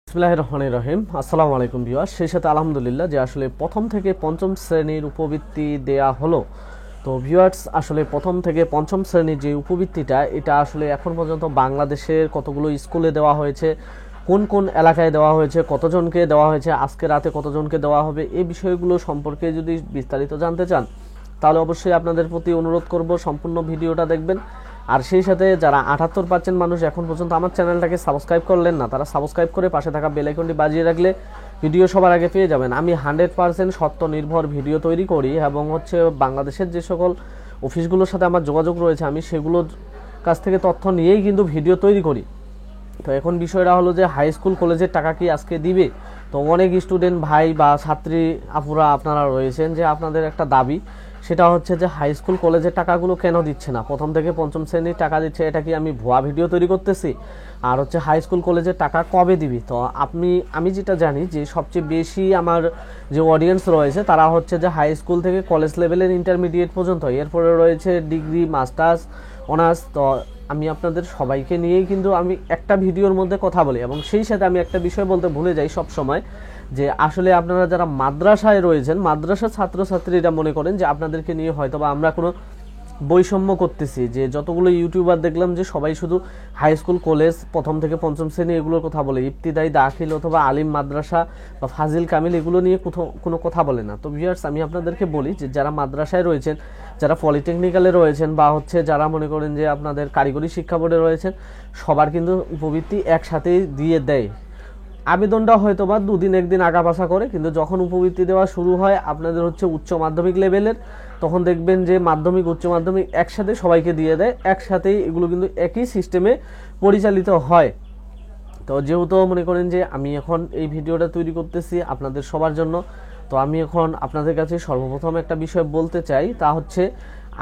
বিসমিল্লাহির রহমানির রহিম। আসসালামু আলাইকুম ভিউয়ার্স। সেই সাথে আলহামদুলিল্লাহ যে আসলে প্রথম থেকে পঞ্চম শ্রেণীর উপবৃত্তি দেয়া হলো। তো ভিউয়ার্স, আসলে প্রথম থেকে পঞ্চম শ্রেণীর যে উপবৃত্তিটা, এটা আসলে এখন পর্যন্ত বাংলাদেশের কতগুলো স্কুলে দেওয়া হয়েছে, কোন কোন এলাকায় দেওয়া হয়েছে, কতজনকে দেওয়া হয়েছে, আজকে রাতে কতজনকে দেওয়া হবে, এই বিষয়গুলো সম্পর্কে যদি বিস্তারিত জানতে চান তাহলে অবশ্যই আপনাদের প্রতি অনুরোধ করব সম্পূর্ণ ভিডিওটা দেখবেন। আর সেই সাথে যারা 78% মানুষ এখন পর্যন্ত আমার চ্যানেলটাকে সাবস্ক্রাইব করলেন না, তারা সাবস্ক্রাইব করে পাশে থাকা বেল আইকনটি বাজিয়ে রাখলে ভিডিও সবার আগে পেয়ে যাবেন। আমি 100% সত্য নির্ভর ভিডিও তৈরি করি এবং বাংলাদেশের যে সকল অফিসগুলোর সাথে আমার যোগাযোগ রয়েছে, আমি সেগুলোর কাছ থেকে তথ্য নিয়েই কিন্তু ভিডিও তৈরি করি। তো এখন বিষয়টা হলো যে হাই স্কুল কলেজের টাকা কি আজকে দিবে? তো অনেক স্টুডেন্ট ভাই বা ছাত্রী আপুরা আপনারা রয়েছেন যে আপনাদের একটা দাবি, সেটা হচ্ছে যে হাই স্কুল কলেজের টাকাগুলো কেন দিচ্ছে না, প্রথম থেকে পঞ্চম শ্রেণীর টাকা দিচ্ছে, এটা কি আমি ভুয়া ভিডিও তৈরি করতেছি? আর হাই স্কুল কলেজের টাকা কবে দিবি? তো আমি যেটা জানি যে সবচেয়ে বেশি আমার যে অডিয়েন্স রয়েছে তারা যে হাই স্কুল থেকে কলেজ লেভেলের ইন্টারমিডিয়েট পর্যন্ত, এরপরে রয়েছে ডিগ্রি, মাস্টার্স, অনার্স। তো আমি আপনাদের সবাইকে নিয়েই কিন্তু আমি একটা ভিডিওর মধ্যে কথা বলি এবং সেই সাথে আমি একটা বিষয় বলতে ভুলে যাই সব সময়, যে আসলে আপনারা যারা মাদ্রাসায় রয়েছেন, মাদ্রাসার ছাত্রছাত্রীরা মনে করেন যে আপনাদেরকে নিয়ে হয়তো বা আমরা কোনো বৈষম্য করতেছি। যে যতগুলো ইউটিউবার দেখলাম যে সবাই শুধু হাই স্কুল কলেজ প্রথম থেকে পঞ্চম শ্রেণী এগুলোর কথা বলে, ইবতিদায়ী, দাখিল অথবা আলিম মাদ্রাসা বা ফাজিল কামিল এগুলো নিয়ে কোনো কথা বলে না। তো ভিউয়ার্স, আমি আপনাদেরকে বলি যে যারা মাদ্রাসায় রয়েছেন, যারা পলিটেকনিক্যালে রয়েছেন বা যারা মনে করেন যে আপনাদের কারিগরি শিক্ষা বোর্ডে রয়েছেন, সবার কিন্তু উপবৃত্তি একসাথেই দিয়ে দেয়। আবেদনটা হয়তো বা দুদিন একদিন আগাপাছা করে, কিন্তু যখন উপবৃত্তি দেওয়া শুরু হয় আপনাদের উচ্চ মাধ্যমিক লেভেলের, তখন দেখবেন যে মাধ্যমিক, উচ্চ মাধ্যমিক একসাথে সবাইকে দিয়ে দেয়, একসাথেই এগুলো কিন্তু একই সিস্টেমে পরিচালিত হয়। তো যেহেতু মনে করেন যে আমি এখন এই ভিডিওটা তৈরি করতেছি আপনাদের সবার জন্য, তো আমি এখন আপনাদের কাছে সর্বপ্রথম একটা বিষয় বলতে চাই, তা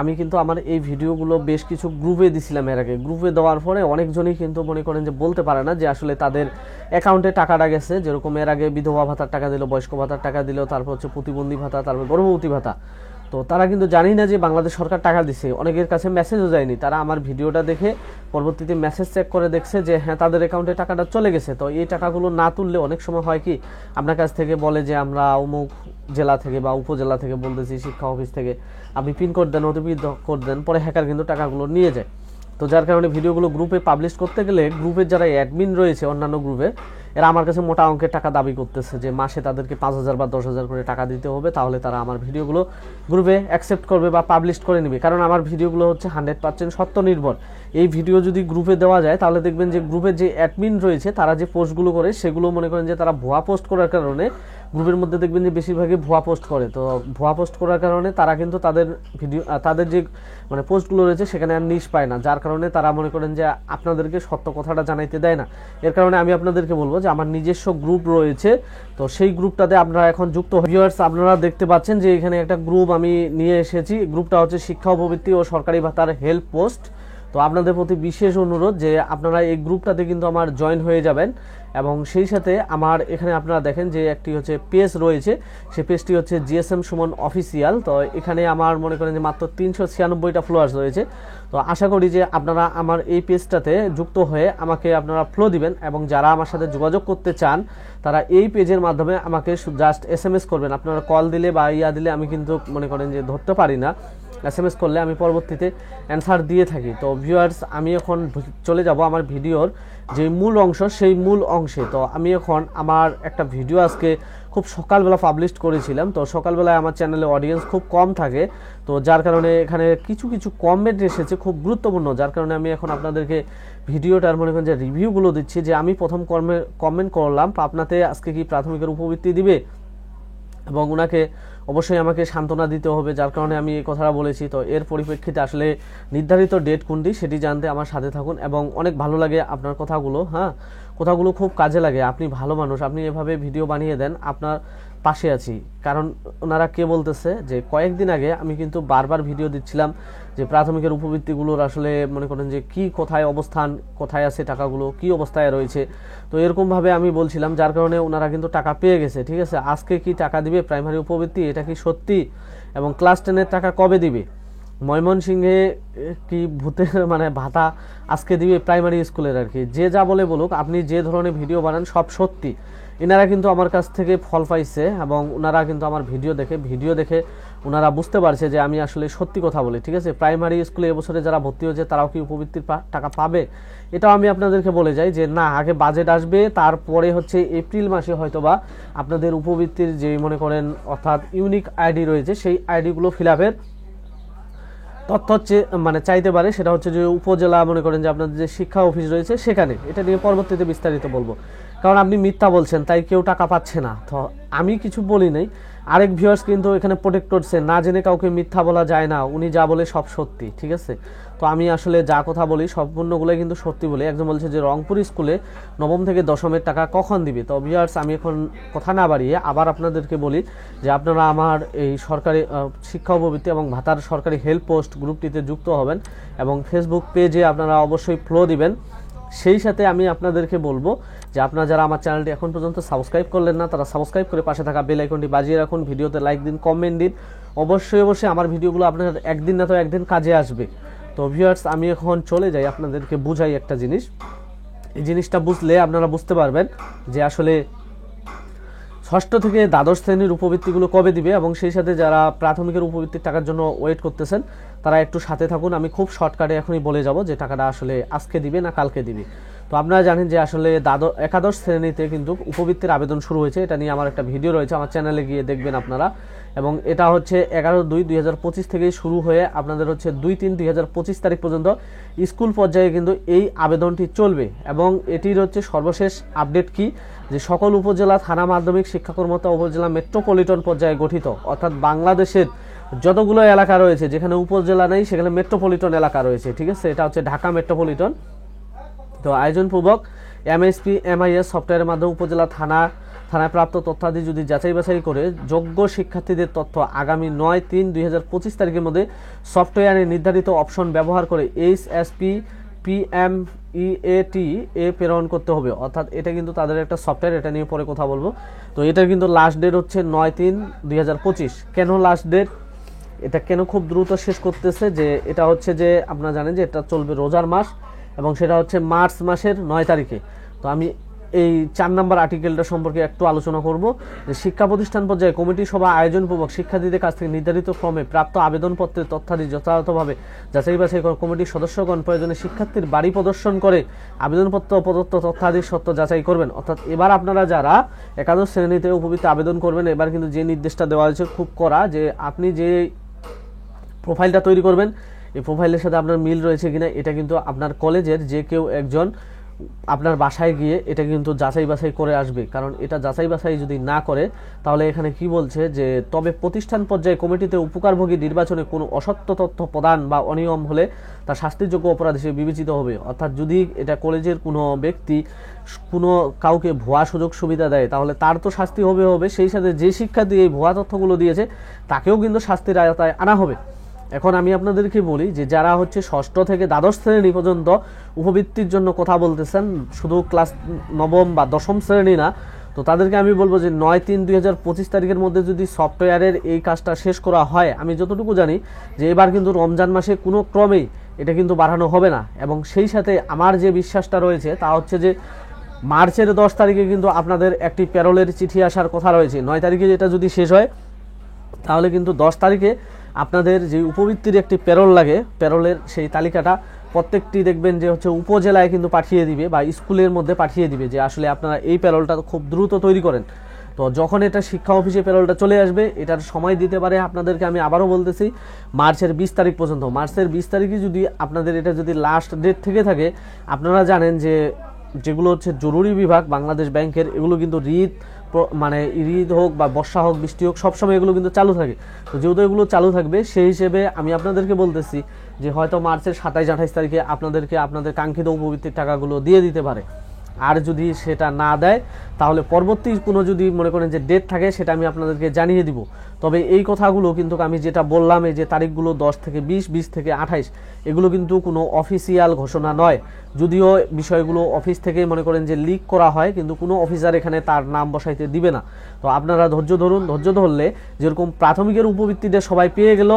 আমি কিন্তু আমার এই ভিডিওগুলো বেশ কিছু গ্রুপে দিছিলাম। এর আগে গ্রুপে দেওয়ার পরে অনেকজনই কিন্তু মনে করেন যে বলতে পারে না যে আসলে তাদের অ্যাকাউন্টে টাকাটা গেছে। যেরকম এর আগে বিধবা ভাতার টাকা দিল, বয়স্ক ভাতার টাকা দিল, তারপর প্রতিবন্ধী ভাতা, তারপর গর্ভবতী ভাতা। তো তারা কিন্তু জানি না যে বাংলাদেশ সরকার টাকা দিচ্ছে, অনেকের কাছে মেসেজও যায়নি। তারা আমার ভিডিওটা দেখে পরবর্তীতে মেসেজ চেক করে দেখছে যে হ্যাঁ, তাদের অ্যাকাউন্টে টাকাটা চলে গেছে। তো এই টাকাগুলো না তুললে অনেক সময় হয় কি, আপনার কাছ থেকে বলে যে আমরা অমুক জেলা থেকে বা উপজেলা থেকে বলতেছি, শিক্ষা অফিস থেকে, আপনি পিনকোড দেন, ওটিপি কোড দেন, পরে হ্যাকার কিন্তু টাকাগুলো নিয়ে যায়। তো যার কারণে ভিডিওগুলো গ্রুপে পাবলিশ করতে গেলে গ্রুপের যারা অ্যাডমিন রয়েছে অন্যান্য গ্রুপে, এরা আমার কাছে মোটা অঙ্কের টাকা দাবি করতেছে যে মাসে তাদেরকে 5,000 বা 10,000 করে টাকা দিতে হবে, তাহলে তারা আমার ভিডিওগুলো গ্রুপে অ্যাকসেপ্ট করবে বা পাবলিশ করে নেবে। কারণ আমার ভিডিওগুলো 100% সত্য নির্ভর। এই ভিডিও যদি গ্রুপে দেওয়া যায় তাহলে দেখবেন যে গ্রুপের যে অ্যাডমিন রয়েছে তারা যে পোস্টগুলো করে সেগুলো মনে করেন যে তারা ভুয়া পোস্ট করার কারণে গ্রুপের মধ্যে দেখবেন যে বেশিরভাগই ভুয়া পোস্ট করে। তো ভুয়া পোস্ট করার কারণে তারা কিন্তু তাদের যে পোস্টগুলো রয়েছে সেখানে আর নিশ পায় না, যার কারণে তারা মনে করেন যে আপনাদেরকে সত্য কথাটা জানাইতে দেয় না। এর কারণে আমি আপনাদেরকে বলবো যে আমার নিজস্ব গ্রুপ রয়েছে, তো সেই গ্রুপটাতে আপনারা এখন যুক্ত ভিউয়ার্স। আপনারা দেখতে পাচ্ছেন যে এখানে একটা গ্রুপ আমি নিয়ে এসেছি। গ্রুপটা শিক্ষা উপবৃত্তি ও সরকারি ভাতার হেল্প পোস্ট। তো আপনাদের প্রতি বিশেষ অনুরোধ যে আপনারা এই গ্রুপটাতে কিন্তু আমার জয়েন হয়ে যাবেন। এবং সেই সাথে আমার এখানে আপনারা দেখেন যে একটি পেজ রয়েছে, সেই পেজটি জিএসএম সুমন অফিসিয়াল। তো এখানে আমার মনে করেন যে মাত্র 396টা ফলোয়ার্স রয়েছে। তো আশা করি যে আপনারা আমার এই পেজটাতে যুক্ত হয়ে আমাকে আপনারা ফলো দিবেন, এবং যারা আমার সাথে যোগাযোগ করতে চান তারা এই পেজের মাধ্যমে আমাকে জাস্ট SMS করবেন। আপনারা কল দিলে বা দিলে আমি কিন্তু মনে করেন যে ধরতে পারি না, SMS করলে আমি পরবর্তীতে অ্যান্সার দিয়ে থাকি। তো ভিউয়ার্স, আমি এখন চলে যাব আমার ভিডিওর যে মূল অংশ, সেই মূল অংশে। তো আমি এখন আমার একটা ভিডিও আজকে খুব সকালবেলা পাবলিশ করেছিলাম। তো সকালবেলায় আমার চ্যানেলে অডিয়েন্স খুব কম থাকে, তো যার কারণে এখানে কিছু কমেন্ট এসেছে খুব গুরুত্বপূর্ণ, যার কারণে আমি এখন আপনাদেরকে ভিডিওটার মনে করেন যে রিভিউগুলো দিচ্ছি। যে আমি প্রথম কমেন্ট করলাম, আপনাতে আজকে কি প্রাথমিকের উপবৃত্তি দিবে, এবং ওনাকে অবশ্যই আমাকে সান্ত্বনা দিতে হবে, যার কারণে আমি এই কথাটা বলেছি। তো এর পরিপ্রেক্ষিতে আসলে নির্ধারিত ডেট কোনটি সেটি জানতে আমার সাথে থাকুন। এবং অনেক ভালো লাগে আপনার কথাগুলো, কথাগুলো খুব কাজে লাগে। আপনি ভালো মানুষ, আপনি এভাবে ভিডিও বানিয়ে দেন, আপনার পাশে আছি। কারণ ওনারা কে বলতেছে যে কয়েকদিন আগে আমি কিন্তু বারবার ভিডিও দিচ্ছিলাম যে প্রাথমিকের উপবৃত্তিগুলোর আসলে মনে করেন যে কি কোথায় অবস্থান, কোথায় আছে টাকাগুলো, কি অবস্থায় রয়েছে। তো এরকমভাবে আমি বলছিলাম, যার কারণে ওনারা কিন্তু টাকা পেয়ে গেছে। ঠিক আছে, আজকে কি টাকা দিবে প্রাইমারি উপবৃত্তি, এটা কি সত্যি? এবং ক্লাস 10-এর টাকা কবে দিবে? ময়মনসিংহে কি ভূতের মানে ভাতা আজকে দিবে প্রাইমারি স্কুলের আর কি। যে যা বলে বলুক, আপনি যে ধরনের ভিডিও বানান সব সত্যি। এনারা কিন্তু আমার কাছ থেকে ফল পাইছে এবং ওনারা কিন্তু আমার ভিডিও দেখে ওনারা বুঝতে পারছে যে আমি আসলে সত্যি কথা বলি, ঠিক আছে। প্রাইমারি স্কুলে এবছরে যারা ভর্তি হয়েছে তারাও কি উপবৃত্তির টাকা পাবে, এটাও আমি আপনাদেরকে বলে যাই যে না, আগে বাজেট আসবে, তারপরে হচ্ছে এপ্রিল মাসে হয়তোবা আপনাদের উপবৃত্তির যে মনে করেন অর্থাৎ ইউনিক আইডি রয়েছে সেই আইডিগুলো ফিল আপের তথ্য মানে চাইতে পারে। সেটা হচ্ছে যে উপজেলা মনে করেন যে আপনাদের যে শিক্ষা অফিস রয়েছে সেখানে, এটা নিয়ে পরবর্তীতে বিস্তারিত বলবো। কারণ আপনি মিথ্যা বলছেন তাই কেউ টাকা পাচ্ছে না, তো আমি কিছু বলি নাই। আরেক ভিউয়ার্স কিন্তু এখানে প্রোটেক্ট করছে, না জেনে কাউকে মিথ্যা বলা যায় না, উনি যা বলে সব সত্যি, ঠিক আছে। তো আমি আসলে যা কথা বলি সম্পূর্ণগুলোই কিন্তু সত্যি বলি। একজন বলছে যে রংপুর স্কুলে নবম থেকে দশমের টাকা কখন দিবে। তো ভিউয়ার্স, আমি এখন কথা না বাড়িয়ে আবার আপনাদেরকে বলি যে আপনারা আমার এই সরকারি শিক্ষা উপবৃত্তি এবং ভাতার সরকারি হেল্প পোস্ট গ্রুপটিতে যুক্ত হবেন এবং ফেসবুক পেজে আপনারা অবশ্যই ফলো দিবেন। সেই সাথে আমি আপনাদেরকে বলবো যে আপনারা যারা আমার চ্যানেলটি এখন পর্যন্ত সাবস্ক্রাইব করলেন না, তারা সাবস্ক্রাইব করে পাশে থাকা বেল আইকনটি বাজিয়ে রাখুন, ভিডিওতে লাইক দিন, কমেন্ট দিন। অবশ্যই আমার ভিডিওগুলো আপনার একদিন না তো একদিন কাজে আসবে। তো ভিউয়ার্স, আমি এখন চলে যাই, আপনাদেরকে বুঝাই একটা জিনিস। এই জিনিসটা বুঝলে আপনারা বুঝতে পারবেন যে আসলে ষষ্ঠ থেকে দ্বাদশ শ্রেণীর উপবৃত্তিগুলো কবে দিবে, এবং সেই সাথে যারা প্রাথমিকের উপবৃত্তির টাকার জন্য ওয়েট করতেছেন তারা একটু সাথে থাকুন। আমি খুব শর্টকাটে এখনই বলে যাব যে টাকাটা আসলে আজকে দিবে না কালকে দিবে। তো আপনারা জানেন যে আসলে একাদশ শ্রেণীতে কিন্তু উপবৃত্তির আবেদন শুরু হয়েছে, এটা নিয়ে আমার একটা ভিডিও রয়েছে, আমার চ্যানেলে গিয়ে দেখবেন আপনারা। এবং এটা হচ্ছে 11/2/2025 থেকে শুরু হয়ে আপনাদের হচ্ছে 2/3/2025 তারিখ পর্যন্ত স্কুল পর্যায়ে কিন্তু এই আবেদনটি চলবে। এবং এটির হচ্ছে সর্বশেষ আপডেট কি, যে সকল উপজেলা থানা মাধ্যমিক শিক্ষা কর্মকর্তা উপজেলা মেট্রোপলিটন পর্যায়ে গঠিত, অর্থাৎ বাংলাদেশের যতগুলো এলাকা রয়েছে যেখানে উপজেলা নেই সেখানে মেট্রোপলিটন এলাকা রয়েছে, ঠিক আছে। এটা হচ্ছে ঢাকা মেট্রোপলিটন। তো আয়োজনপূর্বক এমএসপি এমআইএস সফটওয়্যারের মাধ্যমে উপজেলা থানায় প্রাপ্ত তথ্যাদি যদি যাচাই বাছাই করে যোগ্য শিক্ষার্থীদের তথ্য আগামী 9/3/2025 তারিখের মধ্যে সফটওয়্যারে নির্ধারিত অপশন ব্যবহার করে HSP PMEAT এ প্রেরণ করতে হবে। অর্থাৎ এটা কিন্তু তাদের একটা সফটওয়্যার, এটা নিয়ে পরে কথা বলবো। তো এটার কিন্তু লাস্ট ডেট হচ্ছে 9/3/2025। কেন লাস্ট ডেট, এটা কেন খুব দ্রুত শেষ করতেছে, যে এটা হচ্ছে যে আপনারা জানেন যে এটা চলবে রোজার মাস এবং সেটা হচ্ছে মার্চ মাসের 9 তারিখে। তো আমি এই 4 নম্বর আর্টিকেলটা সম্পর্কে একটু আলোচনা করব, যে শিক্ষা প্রতিষ্ঠান পর্যায়ে কমিটি সভা আয়োজনপূর্বক শিক্ষার্থীদের কাছ থেকে নির্ধারিত ক্রমে প্রাপ্ত আবেদনপত্রের তথ্যাদি যথাযথভাবে যাচাই বাছাই করে কমিটির সদস্যগণ প্রয়োজনে শিক্ষার্থীর বাড়ি প্রদর্শন করে আবেদনপত্র প্রদত্ত তথ্যাদির সত্য যাচাই করবেন। অর্থাৎ এবার আপনারা যারা একাদশ শ্রেণীতে উপবৃত্তি আবেদন করবেন, এবার কিন্তু যে নির্দেশটা দেওয়া হয়েছে খুব কড়া, যে আপনি যে প্রোফাইলটা তৈরি করবেন এই প্রোফাইলের সাথে আপনার মিল রয়েছে কিনা, এটা কিন্তু আপনার কলেজের যে কেউ একজন আপনার বাসায় গিয়ে এটা কিন্তু যাচাই বাছাই করে আসবে। কারণ এটা যাচাই বাছাই যদি না করে তাহলে এখানে কি বলছে, যে তবে প্রতিষ্ঠান পর্যায়ে কমিটিতে উপকারভোগী নির্বাচনে কোনো অসত্য তথ্য প্রদান বা অনিয়ম হলে তা শাস্তিযোগ্য অপরাধ হিসেবে বিবেচিত হবে। অর্থাৎ যদি এটা কলেজের কোনো ব্যক্তি কোনো কাউকে ভুয়া সুযোগ সুবিধা দেয় তাহলে তার তো শাস্তি হবে, সেই সাথে যে শিক্ষার্থী এই ভুয়া তথ্যগুলো দিয়েছে তাকেও কিন্তু শাস্তির আওতায় আনা হবে। এখন আমি আপনাদেরকে বলি যে যারা হচ্ছে ষষ্ঠ থেকে দ্বাদশ শ্রেণী পর্যন্ত উপবৃত্তির জন্য কথা বলতেছেন, শুধু ক্লাস নবম বা দশম শ্রেণী না, তো তাদেরকে আমি বলবো যে 9/3/2025 তারিখের মধ্যে যদি সফটওয়্যারের এই কাজটা শেষ করা হয়, আমি যতটুকু জানি যে এবার কিন্তু রমজান মাসে কোনো ক্রমেই এটা কিন্তু বাড়ানো হবে না। এবং সেই সাথে আমার যে বিশ্বাসটা রয়েছে তা হচ্ছে যে মার্চের 10 তারিখে কিন্তু আপনাদের একটি প্যারোলের চিঠি আসার কথা রয়েছে। 9 তারিখে এটা যদি শেষ হয় তাহলে কিন্তু 10 তারিখে আপনাদের যে উপবৃত্তির একটি প্যারোল লাগে, প্যারোলের সেই তালিকাটা প্রত্যেকটি দেখবেন যে হচ্ছে উপজেলায় কিন্তু পাঠিয়ে দিবে বা স্কুলের মধ্যে পাঠিয়ে দিবে যে আসলে আপনারা এই প্যারোলটা খুব দ্রুত তৈরি করেন। তো যখন এটা শিক্ষা অফিসে প্যারোলটা চলে আসবে, এটার সময় দিতে পারে আপনাদেরকে, আমি আবারও বলতেছি, মার্চের 20 তারিখ পর্যন্ত। মার্চের 20 তারিখে যদি আপনাদের এটা যদি লাস্ট ডেট থেকে থাকে, আপনারা জানেন যে যেগুলো হচ্ছে জরুরি বিভাগ বাংলাদেশ ব্যাংকের, এগুলো কিন্তু মানে ঈদ হোক বা বর্ষা হোক বৃষ্টি হোক সবসময় এগুলো কিন্তু চালু থাকে। তো যেহেতু এগুলো চালু থাকবে সেই হিসেবে আমি আপনাদেরকে বলতেছি যে হয়তো মার্চের 27-28 তারিখে আপনাদেরকে আপনাদের কাঙ্ক্ষিত উপবৃত্তির টাকাগুলো দিয়ে দিতে পারে। আর যদি সেটা না দেয় তাহলে পরবর্তী কোনো যদি মনে করেন যে ডেট থাকে সেটা আমি আপনাদেরকে জানিয়ে দিব। তবে এই কথাগুলো কিন্তু আমি যেটা বললাম, এই যে তারিখগুলো 10 থেকে 20, 20 থেকে 28, এগুলো কিন্তু কোনো অফিসিয়াল ঘোষণা নয়। যদিও বিষয়গুলো অফিস থেকে মনে করেন যে লিক করা হয়, কিন্তু কোনো অফিসার এখানে তার নাম বসাইতে দিবে না। তো আপনারা ধৈর্য ধরুন, ধৈর্য ধরলে যেরকম প্রাথমিকের উপবৃত্তিতে সবাই পেয়ে গেল,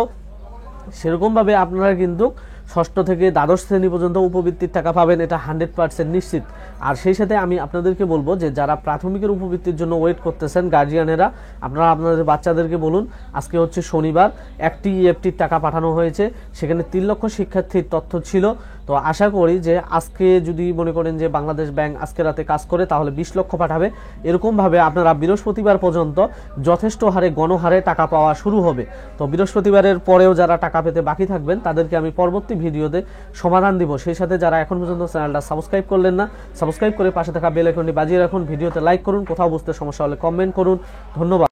সেরকমভাবে আপনারা কিন্তু ষষ্ঠ থেকে দ্বাদশ শ্রেণী পর্যন্ত উপবৃত্তির টাকা পাবেন, এটা 100% নিশ্চিত। আর সেই সাথে আমি আপনাদেরকে বলবো যে যারা প্রাথমিকের উপবৃত্তির জন্য ওয়েট করতেছেন গার্জিয়ানেরা, আপনারা আপনাদের বাচ্চাদেরকে বলুন আজকে হচ্ছে শনিবার, একটি ইএফটির টাকা পাঠানো হয়েছে, সেখানে 3 লক্ষ শিক্ষার্থীর তথ্য ছিল। তো আশা করি যে আজকে যদি মনে করেন যে বাংলাদেশ ব্যাংক আজকে রাতে কাজ করে তাহলে 20 লক্ষ পাঠাবে। এরকমভাবে আপনারা বৃহস্পতিবার পর্যন্ত যথেষ্ট হারে গণহারে টাকা পাওয়া শুরু হবে। তো বৃহস্পতিবারের পরেও যারা টাকা পেতে বাকি থাকবেন তাদেরকে আমি পরবর্তী ভিডিওতে সমাধান দিব। সেই সাথে যারা এখন পর্যন্ত চ্যানেলটা সাবস্ক্রাইব করলেন না, সাবস্ক্রাইব করে পাশে থাকা বেল আইকনটি বাজিয়ে রাখুন, ভিডিওতে লাইক করুন, কোথাও বুঝতে সমস্যা হলে কমেন্ট করুন। ধন্যবাদ।